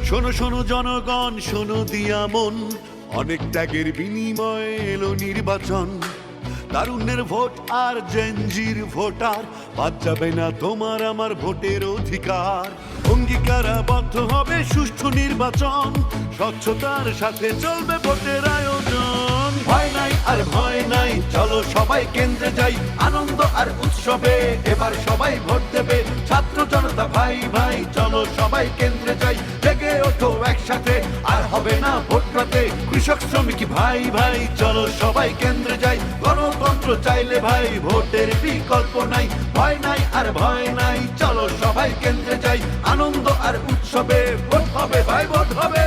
শোনো শোনো জনগণ, শোনো দিয়া মন, অনেক ত্যাগের বিনিময়ে এলো নির্বাচন। তারুণ্যের ভোট আর জেনজির ভোটার, বাদ যাবে না তোমার আমার ভোটের অধিকার। অঙ্গীকারাবদ্ধ হবে সুষ্ঠু নির্বাচন, স্বচ্ছতার সাথে চলবে ভোটের আয়োজন। ভয় নাই আর ভয় নাই, চলো সবাই কেন্দ্রে যাই, আনন্দ আর উৎসবে এবার সবাই ভোট দেবে। ছাত্র জনতা ভাই ভাই, চলো সবাই কেন্দ্রে যাই, জেগে ওঠো একসাথে, আর হবে না ভোট রাতে। কৃষক শ্রমিক ভাই ভাই, চলো সবাই কেন্দ্রে যাই, গণতন্ত্র চাইলে ভাই ভোটের বিকল্প নাই। ভয় নাই আর ভয় নাই, চলো সবাই কেন্দ্রে যাই, আনন্দ আর উৎসবে ভোট হবে ভাই, ভোট হবে।